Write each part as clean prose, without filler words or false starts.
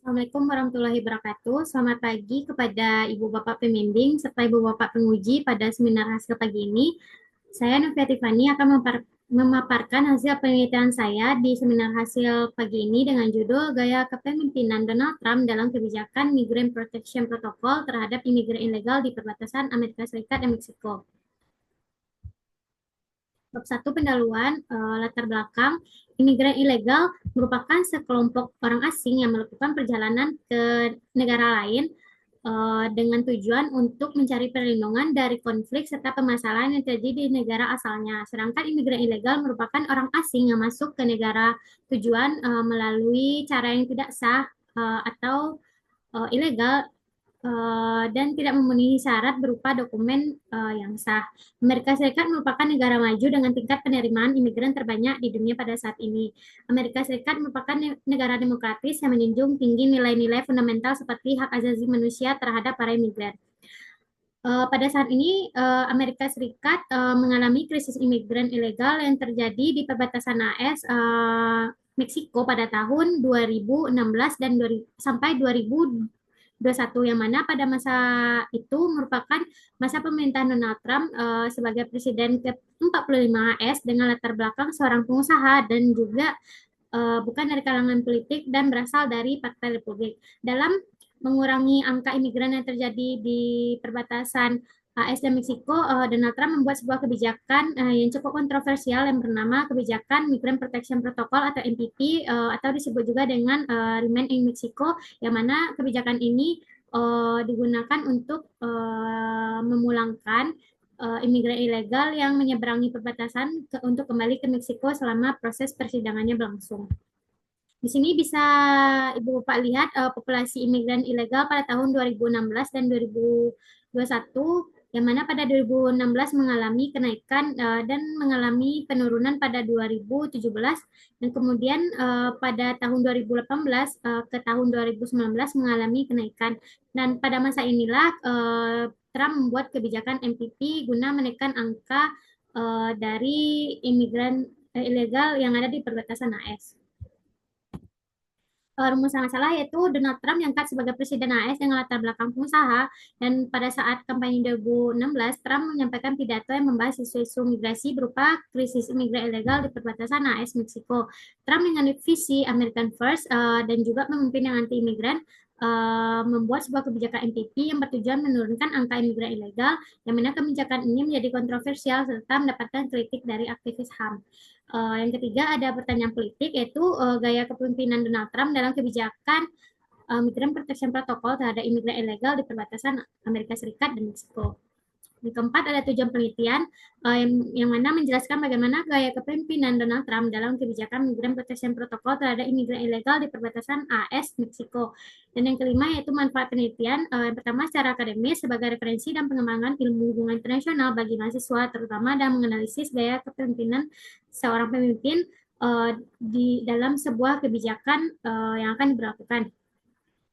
Assalamualaikum warahmatullahi wabarakatuh. Selamat pagi kepada Ibu Bapak Pembimbing serta Ibu Bapak Penguji pada seminar hasil pagi ini. Saya Novia Tiffany akan memaparkan hasil penelitian saya di seminar hasil pagi ini dengan judul Gaya Kepemimpinan Donald Trump dalam Kebijakan Migrant Protection Protocol terhadap imigran ilegal di perbatasan Amerika Serikat dan Meksiko. Bab 1 pendahuluan latar belakang. Imigran ilegal merupakan sekelompok orang asing yang melakukan perjalanan ke negara lain dengan tujuan untuk mencari perlindungan dari konflik serta permasalahan yang terjadi di negara asalnya. Sedangkan imigran ilegal merupakan orang asing yang masuk ke negara tujuan melalui cara yang tidak sah atau ilegal dan tidak memenuhi syarat berupa dokumen yang sah. Amerika Serikat merupakan negara maju dengan tingkat penerimaan imigran terbanyak di dunia pada saat ini. Amerika Serikat merupakan negara demokratis yang menjunjung tinggi nilai-nilai fundamental seperti hak asasi manusia terhadap para imigran. Pada saat ini Amerika Serikat mengalami krisis imigran ilegal yang terjadi di perbatasan AS Meksiko pada tahun 2016 dan sampai 2021, yang mana pada masa itu merupakan masa pemerintahan Donald Trump sebagai presiden ke-45 AS dengan latar belakang seorang pengusaha dan juga bukan dari kalangan politik dan berasal dari Partai Republik. Dalam mengurangi angka imigran yang terjadi di perbatasan AS dan Meksiko, Donald Trump membuat sebuah kebijakan yang cukup kontroversial yang bernama Kebijakan Migrant Protection Protocol atau MPP, atau disebut juga dengan Remain in Mexico, yang mana kebijakan ini digunakan untuk memulangkan imigran ilegal yang menyeberangi perbatasan untuk kembali ke Meksiko selama proses persidangannya berlangsung. Di sini bisa Ibu Bapak lihat populasi imigran ilegal pada tahun 2016 dan 2021, yang mana pada 2016 mengalami kenaikan dan mengalami penurunan pada 2017, dan kemudian pada tahun 2018 ke tahun 2019 mengalami kenaikan. Dan pada masa inilah Trump membuat kebijakan MPP guna menekan angka dari imigran ilegal yang ada di perbatasan AS. Rumusan masalah yaitu Donald Trump diangkat sebagai presiden AS dengan latar belakang pengusaha, dan pada saat kampanye 2016 Trump menyampaikan pidato yang membahas isu-isu migrasi berupa krisis imigran ilegal di perbatasan AS Meksiko. Trump dengan visi American First dan juga pemimpin yang anti imigran membuat sebuah kebijakan MPP yang bertujuan menurunkan angka imigran ilegal, yang mana kebijakan ini menjadi kontroversial serta mendapatkan kritik dari aktivis HAM. Yang ketiga ada pertanyaan politik, yaitu gaya kepemimpinan Donald Trump dalam kebijakan Migrant Protection Protocol terhadap imigran ilegal di perbatasan Amerika Serikat dan Meksiko. Yang keempat ada tujuan penelitian yang mana menjelaskan bagaimana gaya kepemimpinan Donald Trump dalam kebijakan Migrant Protection Protocol terhadap imigran ilegal di perbatasan AS Meksiko. Dan yang kelima yaitu manfaat penelitian. Yang pertama secara akademis sebagai referensi dan pengembangan ilmu hubungan internasional bagi mahasiswa, terutama dalam menganalisis gaya kepemimpinan seorang pemimpin di dalam sebuah kebijakan yang akan diberlakukan.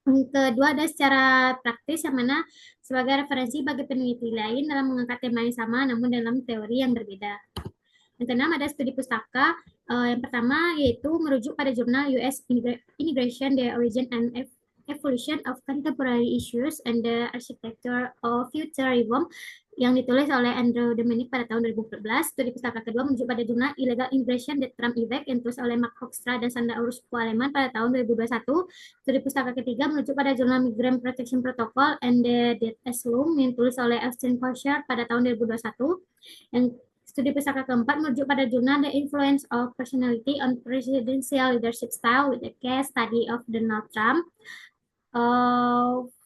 Yang kedua ada secara praktis, yang mana sebagai referensi bagi peneliti lain dalam mengangkat tema yang sama namun dalam teori yang berbeda. Yang keenam ada studi pustaka. Yang pertama yaitu merujuk pada jurnal US Immigration, The Origin and Evolution of Contemporary Issues and the Architecture of Future Reform, yang ditulis oleh Andrew Dominic pada tahun 2014. Studi pustaka kedua merujuk pada jurnal Illegal Immigration, The Trump Effect, yang ditulis oleh Mark Hoekstra dan Sandra Uruspo Aleman pada tahun 2021. Studi pustaka ketiga merujuk pada jurnal Migrant Protection Protocol and the Dead Asylum, yang ditulis oleh Austin Kosher pada tahun 2021. Yang studi pustaka keempat merujuk pada jurnal The Influence of Personality on Presidential Leadership Style with a Case Study of Donald Trump,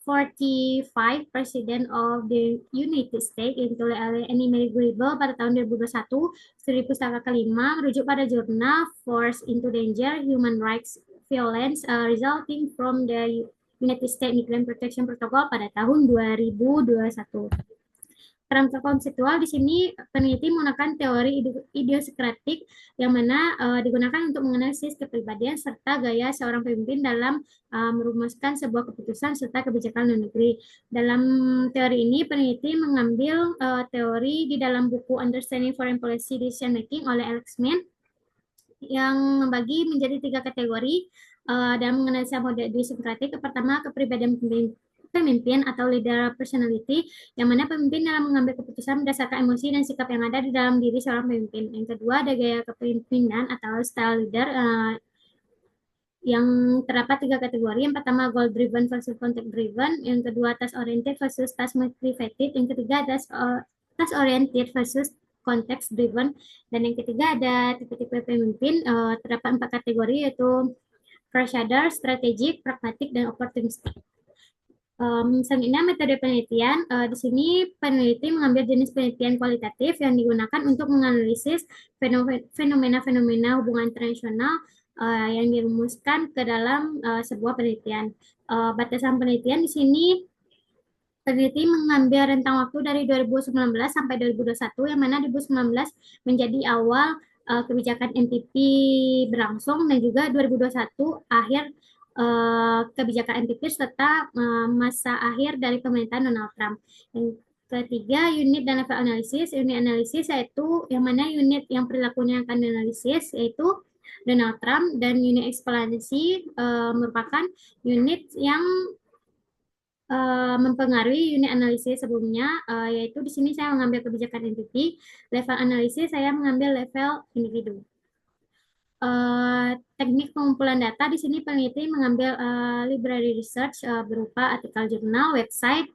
45 President of the United States, yang ditulis oleh Annie Mary Gribble pada tahun 2021. Studi pustaka kelima merujuk pada jurnal Forced into Danger, Human Rights Violence Resulting from the United States Migrant Protection Protocol pada tahun 2021. Kerangka konseptual di sini peneliti menggunakan teori idiosikratik yang mana digunakan untuk menganalisis kepribadian serta gaya seorang pemimpin dalam merumuskan sebuah keputusan serta kebijakan luar negeri. Dalam teori ini peneliti mengambil teori di dalam buku Understanding Foreign Policy Decision Making oleh Alex Mann, yang membagi menjadi 3 kategori dalam menganalisa model idiosinkratik. Pertama, kepribadian pemimpin atau leader personality, yang mana pemimpin dalam mengambil keputusan berdasarkan emosi dan sikap yang ada di dalam diri seorang pemimpin. Yang kedua, ada gaya kepemimpinan atau style leader, yang terdapat 3 kategori. Yang pertama, goal driven versus context driven. Yang kedua, task oriented versus task motivated. Yang ketiga, task oriented versus context driven. Dan yang ketiga, ada tipe-tipe pemimpin. Terdapat 4 kategori, yaitu crusader, strategic, pragmatic, dan opportunistic. Selanjutnya, metode penelitian. Di sini peneliti mengambil jenis penelitian kualitatif yang digunakan untuk menganalisis fenomena-fenomena hubungan internasional yang dirumuskan ke dalam sebuah penelitian. Batasan penelitian di sini, peneliti mengambil rentang waktu dari 2019 sampai 2021, yang mana 2019 menjadi awal kebijakan NPP berlangsung, dan juga 2021 akhir kebijakan NPP serta masa akhir dari pemerintahan Donald Trump. Yang ketiga, unit dan level analisis. Unit analisis yaitu yang mana unit yang perilakunya akan dianalisis yaitu Donald Trump, dan unit eksplanasi merupakan unit yang mempengaruhi unit analisis sebelumnya, yaitu di sini saya mengambil kebijakan entity. Level analisis saya mengambil level individu. Teknik pengumpulan data di sini peneliti mengambil library research berupa artikel jurnal, website,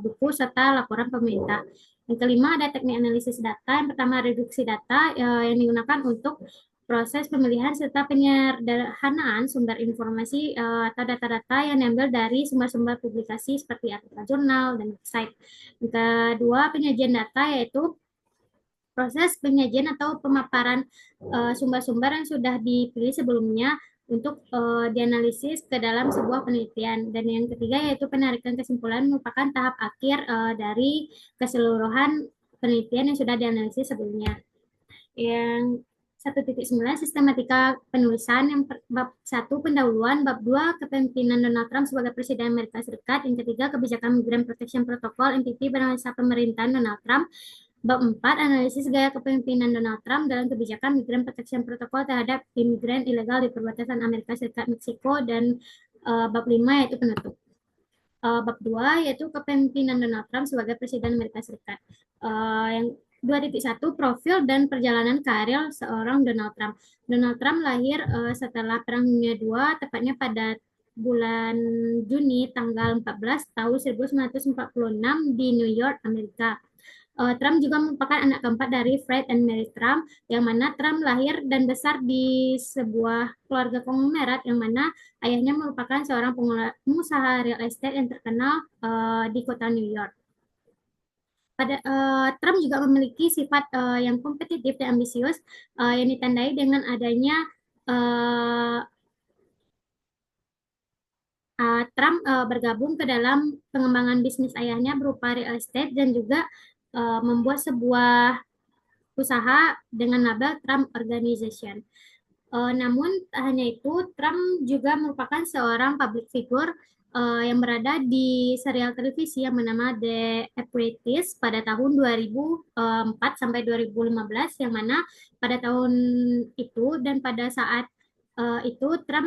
buku, serta laporan pemerintah. Yang kelima, ada teknik analisis data. Yang pertama, reduksi data yang digunakan untuk proses pemilihan serta penyederhanaan sumber informasi atau data-data yang diambil dari sumber-sumber publikasi seperti artikel jurnal dan website. Yang kedua, penyajian data, yaitu proses penyajian atau pemaparan sumber-sumber yang sudah dipilih sebelumnya untuk dianalisis ke dalam sebuah penelitian. Dan yang ketiga, yaitu penarikan kesimpulan, merupakan tahap akhir dari keseluruhan penelitian yang sudah dianalisis sebelumnya. Yang 1.9, sistematika penulisan. Yang bab 1, pendahuluan. Bab 2, kepemimpinan Donald Trump sebagai Presiden Amerika Serikat. Yang ketiga, kebijakan Migrant Protection Protocol (MPP) pada masa pemerintahan Donald Trump. Bab 4, analisis gaya kepemimpinan Donald Trump dalam kebijakan Migrant Protection Protocol terhadap imigran ilegal di perbatasan Amerika Serikat Meksiko. Dan bab 5, yaitu penutup. Bab 2, yaitu kepemimpinan Donald Trump sebagai Presiden Amerika Serikat. Yang 2.1, profil dan perjalanan karir seorang Donald Trump. Donald Trump lahir setelah Perang Dunia II, tepatnya pada bulan Juni tanggal 14 tahun 1946 di New York, Amerika. Trump juga merupakan anak keempat dari Fred and Mary Trump, yang mana Trump lahir dan besar di sebuah keluarga konglomerat, yang mana ayahnya merupakan seorang pengusaha real estate yang terkenal di kota New York. Trump juga memiliki sifat yang kompetitif dan ambisius, yang ditandai dengan adanya Trump bergabung ke dalam pengembangan bisnis ayahnya berupa real estate, dan juga membuat sebuah usaha dengan label Trump Organization. Namun tak hanya itu, Trump juga merupakan seorang public figure yang berada di serial televisi yang bernama The Apprentice pada tahun 2004 sampai 2015, yang mana pada tahun itu dan pada saat itu Trump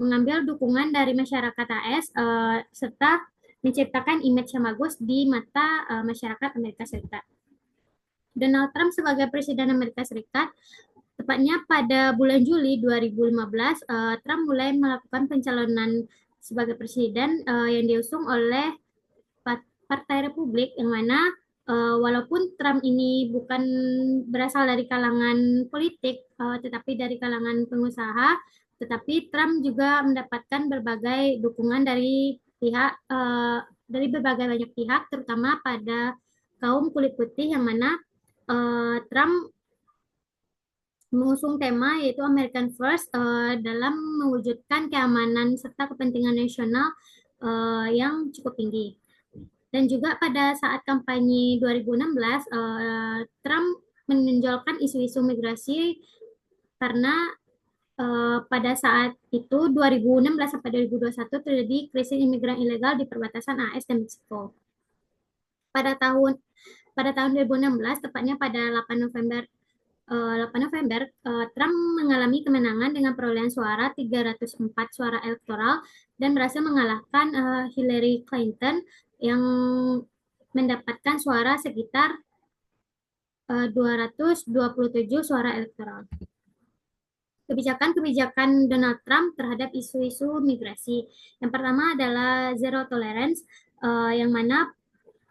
mengambil dukungan dari masyarakat AS serta menciptakan image yang bagus di mata masyarakat Amerika Serikat. Donald Trump sebagai Presiden Amerika Serikat, tepatnya pada bulan Juli 2015, Trump mulai melakukan pencalonan sebagai presiden yang diusung oleh Partai Republik, yang mana walaupun Trump ini bukan berasal dari kalangan politik, tetapi dari kalangan pengusaha, tetapi Trump juga mendapatkan berbagai dukungan dari berbagai banyak pihak, terutama pada kaum kulit putih, yang mana Trump mengusung tema yaitu American First dalam mewujudkan keamanan serta kepentingan nasional yang cukup tinggi. Dan juga pada saat kampanye 2016, Trump menonjolkan isu-isu migrasi karena pada saat itu 2016 sampai 2021 terjadi krisis imigran ilegal di perbatasan AS dan Meksiko. Pada tahun pada tahun 2016, tepatnya pada 8 November 8 November, Trump mengalami kemenangan dengan perolehan suara 304 suara elektoral dan berhasil mengalahkan Hillary Clinton yang mendapatkan suara sekitar 227 suara elektoral. Kebijakan-kebijakan Donald Trump terhadap isu-isu migrasi. Yang pertama adalah zero tolerance, yang mana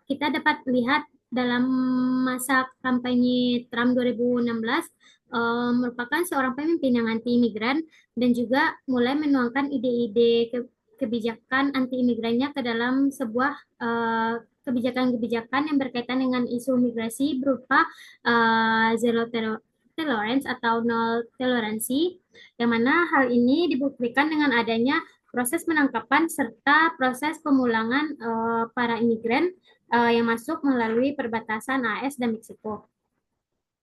kita dapat lihat dalam masa kampanye Trump 2016 merupakan seorang pemimpin yang anti imigran dan juga mulai menuangkan ide-ide kebijakan anti imigrannya ke dalam sebuah kebijakan-kebijakan yang berkaitan dengan isu migrasi berupa zero tolerance atau nol toleransi, yang mana hal ini dibuktikan dengan adanya proses penangkapan serta proses pemulangan para imigran yang masuk melalui perbatasan AS dan Meksiko.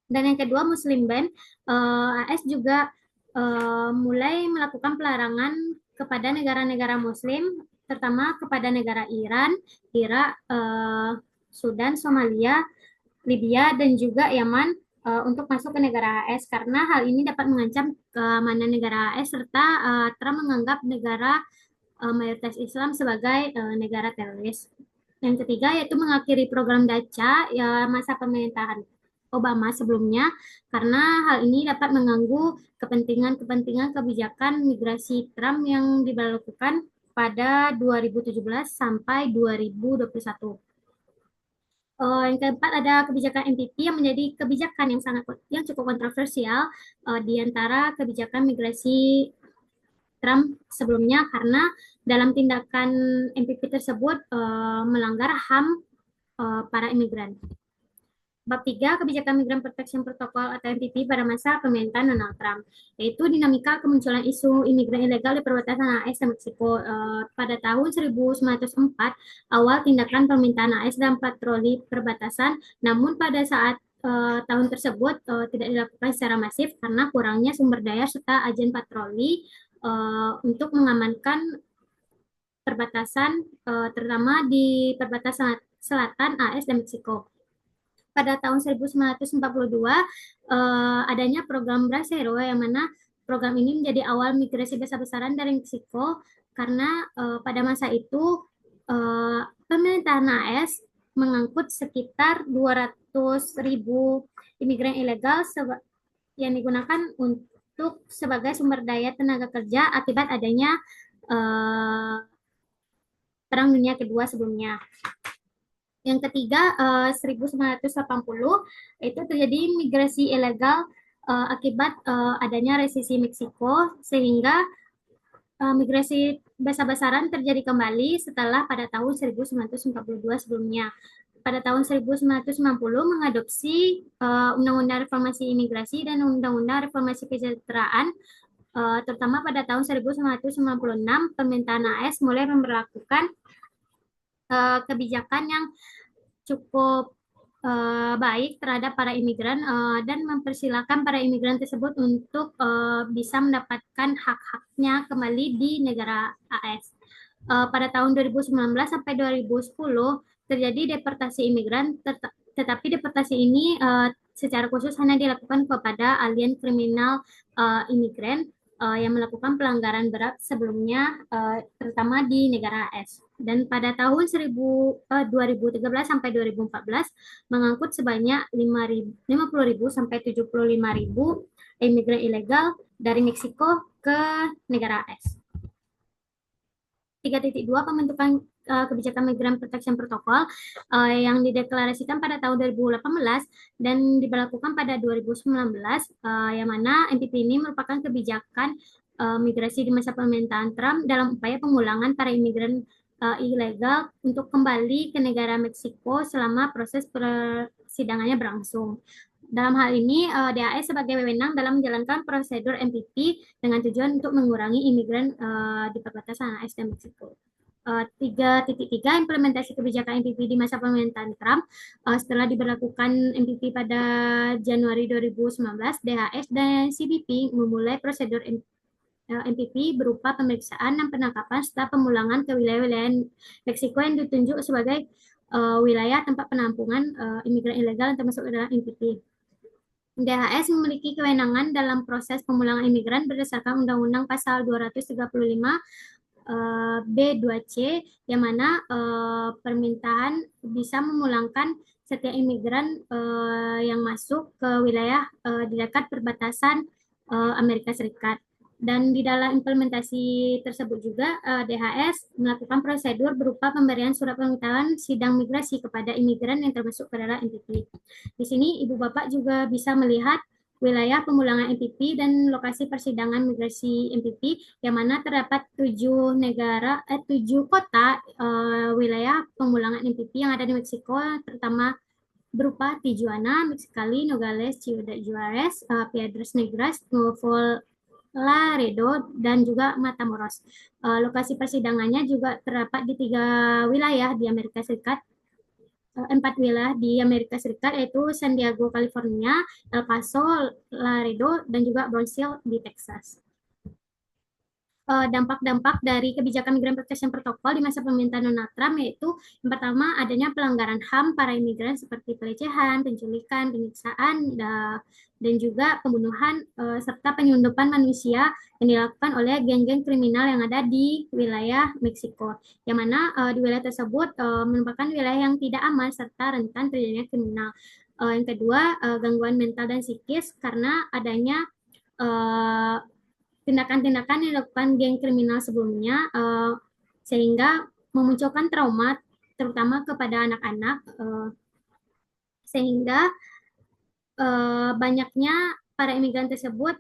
Dan yang kedua, Muslim ban. AS juga mulai melakukan pelarangan kepada negara-negara Muslim, terutama kepada negara Iran, Irak, Sudan, Somalia, Libya, dan juga Yaman untuk masuk ke negara AS karena hal ini dapat mengancam keamanan negara AS serta Trump menganggap negara mayoritas Islam sebagai negara teroris. Yang ketiga yaitu mengakhiri program DACA ya masa pemerintahan Obama sebelumnya karena hal ini dapat mengganggu kepentingan-kepentingan kebijakan migrasi Trump yang diberlakukan pada 2017 sampai 2021. Yang keempat ada kebijakan MPP yang menjadi kebijakan yang cukup kontroversial di antara kebijakan migrasi Trump sebelumnya karena dalam tindakan MPP tersebut melanggar HAM para imigran. Bab 3, Kebijakan Migran Protection Protocol atau MPP pada masa pemerintahan Donald Trump, yaitu dinamika kemunculan isu imigran ilegal di perbatasan AS dan Meksiko. Pada tahun 1904, awal tindakan pemerintahan AS dalam patroli perbatasan, namun pada saat tahun tersebut tidak dilakukan secara masif karena kurangnya sumber daya serta agen patroli untuk mengamankan perbatasan, terutama di perbatasan selatan AS dan Meksiko. Pada tahun 1942 adanya program Bracero yang mana program ini menjadi awal migrasi besar-besaran dari Meksiko karena pada masa itu pemerintahan AS mengangkut sekitar 200.000 imigran ilegal yang digunakan untuk sebagai sumber daya tenaga kerja akibat adanya Perang Dunia Kedua sebelumnya. Yang ketiga, 1980 itu terjadi migrasi ilegal akibat adanya resesi Meksiko sehingga migrasi besar-besaran terjadi kembali setelah pada tahun 1942 sebelumnya. Pada tahun 1990 mengadopsi Undang-Undang Reformasi Imigrasi dan Undang-Undang Reformasi Kesejahteraan, terutama pada tahun 1996 pemerintahan AS mulai memperlakukan kebijakan yang cukup baik terhadap para imigran dan mempersilahkan para imigran tersebut untuk bisa mendapatkan hak-haknya kembali di negara AS. Pada tahun 2019 sampai 2010 terjadi deportasi imigran, tetapi deportasi ini secara khusus hanya dilakukan kepada alien kriminal imigran yang melakukan pelanggaran berat sebelumnya, terutama di negara AS. Dan pada tahun 2013 sampai 2014 mengangkut sebanyak 50.000 sampai 75.000 imigran ilegal dari Meksiko ke negara AS. 3.2 Pembentukan Kebijakan Migran Protection Protocol yang dideklarasikan pada tahun 2018 dan diberlakukan pada 2019, yang mana MPP ini merupakan kebijakan migrasi di masa pemerintahan Trump dalam upaya pemulangan para imigran ilegal untuk kembali ke negara Meksiko selama proses persidangannya berlangsung. Dalam hal ini, DAS sebagai wewenang dalam menjalankan prosedur MPP dengan tujuan untuk mengurangi imigran di perbatasan AS dan Meksiko. 3.3 Implementasi kebijakan MPP di masa pemerintahan Trump. Setelah diberlakukan MPP pada Januari 2019, DHS dan CBP memulai prosedur MPP berupa pemeriksaan dan penangkapan serta pemulangan ke wilayah-wilayah Meksiko yang ditunjuk sebagai wilayah tempat penampungan imigran ilegal yang termasuk dalam MPP. DHS memiliki kewenangan dalam proses pemulangan imigran berdasarkan Undang-Undang Pasal 235 B2C, yang mana permintaan bisa memulangkan setiap imigran yang masuk ke wilayah di dekat perbatasan Amerika Serikat. Dan di dalam implementasi tersebut juga DHS melakukan prosedur berupa pemberian surat permintaan sidang migrasi kepada imigran yang termasuk ke dalam MPP. Di sini Ibu Bapak juga bisa melihat wilayah pemulangan MPP dan lokasi persidangan migrasi MPP, yang mana terdapat 7 kota wilayah pemulangan MPP yang ada di Meksiko, terutama berupa Tijuana, Mexicali, Nogales, Ciudad Juarez, Piedras Negras, Nuevo Laredo, dan juga Matamoros. Lokasi persidangannya juga terdapat di 3 wilayah di Amerika Serikat, 4 wilayah di Amerika Serikat, yaitu San Diego, California, El Paso, Laredo, dan juga Brownsville di Texas. Dampak-dampak dari kebijakan Migrant Protection Protocol di masa pemerintahan Donald Trump, yaitu yang pertama adanya pelanggaran HAM para imigran seperti pelecehan, penculikan, penyiksaan, dan juga pembunuhan serta penyelundupan manusia yang dilakukan oleh geng-geng kriminal yang ada di wilayah Meksiko, yang mana di wilayah tersebut merupakan wilayah yang tidak aman serta rentan terjadinya kriminal. Yang kedua, gangguan mental dan psikis karena adanya tindakan-tindakan yang dilakukan geng kriminal sebelumnya, sehingga memunculkan trauma terutama kepada anak-anak, sehingga banyaknya para imigran tersebut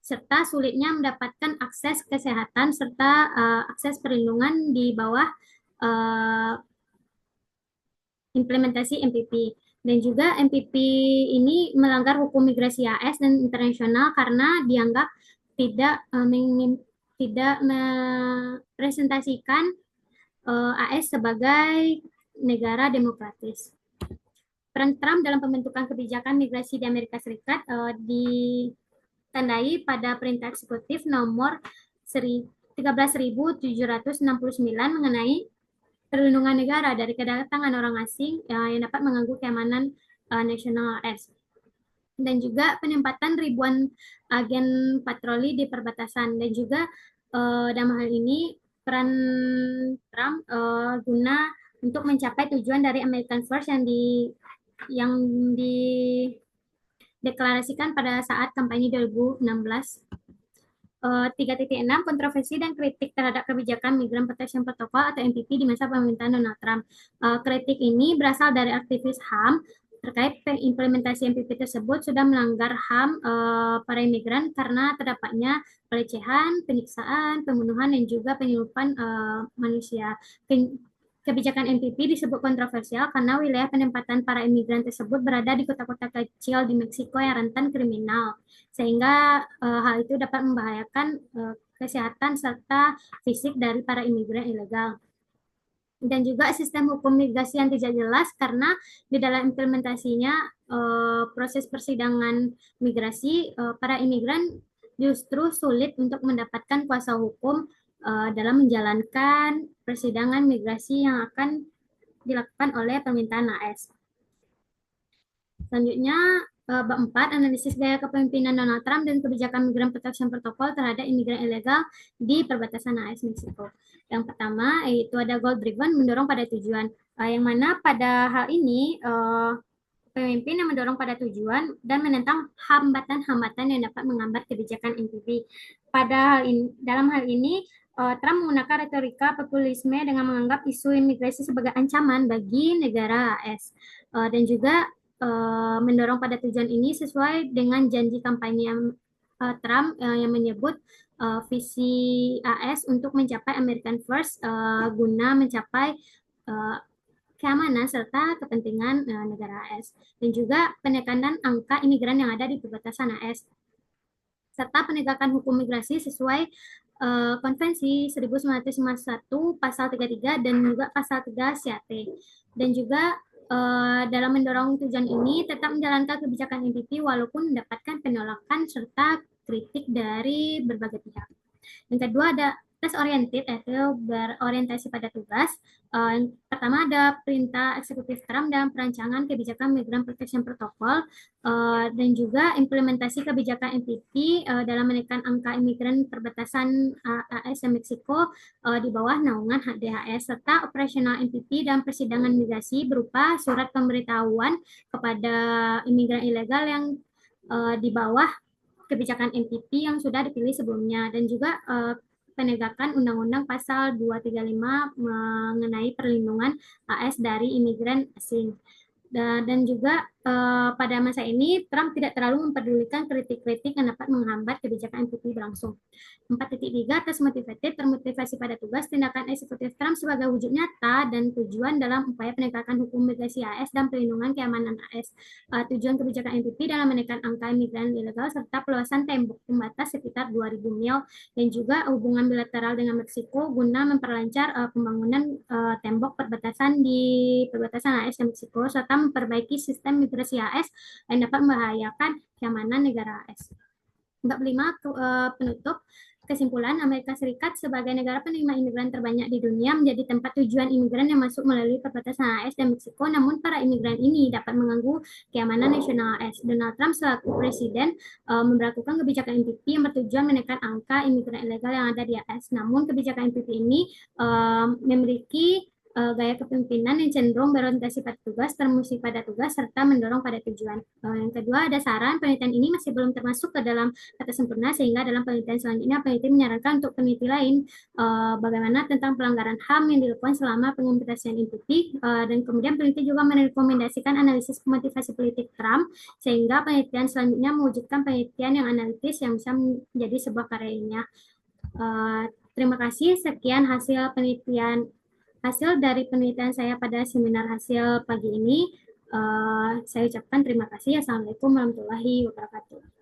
serta sulitnya mendapatkan akses kesehatan serta akses perlindungan di bawah implementasi MPP. Dan juga MPP ini melanggar hukum migrasi AS dan internasional karena dianggap tidak merepresentasikan AS sebagai negara demokratis. Peran Trump dalam pembentukan kebijakan migrasi di Amerika Serikat ditandai pada Perintah Eksekutif nomor 13.769 mengenai perlindungan negara dari kedatangan orang asing yang dapat mengganggu keamanan nasional AS, dan juga penempatan ribuan agen patroli di perbatasan. Dan juga dalam hal ini peran Trump guna untuk mencapai tujuan dari American First yang dideklarasikan pada saat kampanye 2016. 3.6 kontroversi dan kritik terhadap kebijakan Migrant Protection Protocol atau MPP di masa pemerintahan Donald Trump. Kritik ini berasal dari aktivis HAM terkait implementasi MPP tersebut sudah melanggar HAM para imigran karena terdapatnya pelecehan, penyiksaan, pembunuhan, dan juga penyelundupan manusia. Kebijakan MPP disebut kontroversial karena wilayah penempatan para imigran tersebut berada di kota-kota kecil di Meksiko yang rentan kriminal, sehingga hal itu dapat membahayakan kesehatan serta fisik dari para imigran ilegal. Dan juga sistem hukum migrasi yang tidak jelas karena di dalam implementasinya proses persidangan migrasi para imigran justru sulit untuk mendapatkan kuasa hukum dalam menjalankan persidangan migrasi yang akan dilakukan oleh pemerintahan AS. Selanjutnya, bab 4, analisis gaya kepemimpinan Donald Trump dan kebijakan Migrant Protection Protocol terhadap imigran ilegal di perbatasan AS Meksiko. Yang pertama, yaitu ada goal driven, mendorong pada tujuan, yang mana pada hal ini pemimpin yang mendorong pada tujuan dan menentang hambatan-hambatan yang dapat menghambat kebijakan MPP. Dalam hal ini, Trump menggunakan retorika populisme dengan menganggap isu imigrasi sebagai ancaman bagi negara AS, dan juga mendorong pada tujuan ini sesuai dengan janji kampanye Trump yang menyebut visi AS untuk mencapai American First guna mencapai keamanan serta kepentingan negara AS, dan juga penekanan angka imigran yang ada di perbatasan AS, serta penegakan hukum migrasi sesuai Konvensi 1951 Pasal 33 dan juga Pasal 3 CAT. Dan juga dalam mendorong tujuan ini tetap menjalankan kebijakan MPP walaupun mendapatkan penolakan serta kritik dari berbagai pihak. Yang kedua, ada task oriented, yaitu berorientasi pada tugas. Yang pertama ada perintah eksekutif Trump dan perancangan kebijakan Migrant Protection Protocol, dan juga implementasi kebijakan MPP dalam menekan angka imigran perbatasan AS dan Meksiko di bawah naungan HDHS, serta operasional MPP dan persidangan migrasi berupa surat pemberitahuan kepada imigran ilegal yang di bawah kebijakan MPP yang sudah dipilih sebelumnya, dan juga penegakan Undang-Undang Pasal 235 mengenai perlindungan AS dari imigran asing. Dan juga pada masa ini Trump tidak terlalu mempedulikan kritik-kritik yang dapat menghambat kebijakan MPP berlangsung. 4.3 Task Motivated, termotivasi pada tugas. Tindakan eksekutif Trump sebagai wujud nyata dan tujuan dalam upaya penegakan hukum migrasi AS dan perlindungan keamanan AS. Tujuan kebijakan MPP dalam menekan angka imigran ilegal serta peluasan tembok pembatas sekitar 2.000 mil, dan juga hubungan bilateral dengan Meksiko guna memperlancar pembangunan tembok perbatasan di perbatasan AS dan Meksiko, serta memperbaiki sistem migrasi AS yang dapat membahayakan keamanan negara AS. 45 penutup. Kesimpulan, Amerika Serikat sebagai negara penerima imigran terbanyak di dunia menjadi tempat tujuan imigran yang masuk melalui perbatasan AS dan Meksiko, namun para imigran ini dapat mengganggu keamanan nasional AS. Donald Trump selaku presiden memberlakukan kebijakan MPP yang bertujuan menekan angka imigran ilegal yang ada di AS. Namun kebijakan MPP ini memiliki gaya kepemimpinan yang cenderung berorientasi pada tugas, termusik pada tugas, serta mendorong pada tujuan. Yang kedua, ada saran, penelitian ini masih belum termasuk ke dalam kata sempurna, sehingga dalam penelitian selanjutnya peneliti menyarankan untuk peneliti lain bagaimana tentang pelanggaran HAM yang dilakukan selama pengimplementasian MPP, dan kemudian peneliti juga merekomendasikan analisis motivasi politik Trump, sehingga penelitian selanjutnya mewujudkan penelitian yang analitis yang bisa menjadi sebuah karya ilmiah. Terima kasih, sekian hasil dari penelitian saya pada seminar hasil pagi ini. Saya ucapkan terima kasih. Assalamualaikum warahmatullahi wabarakatuh.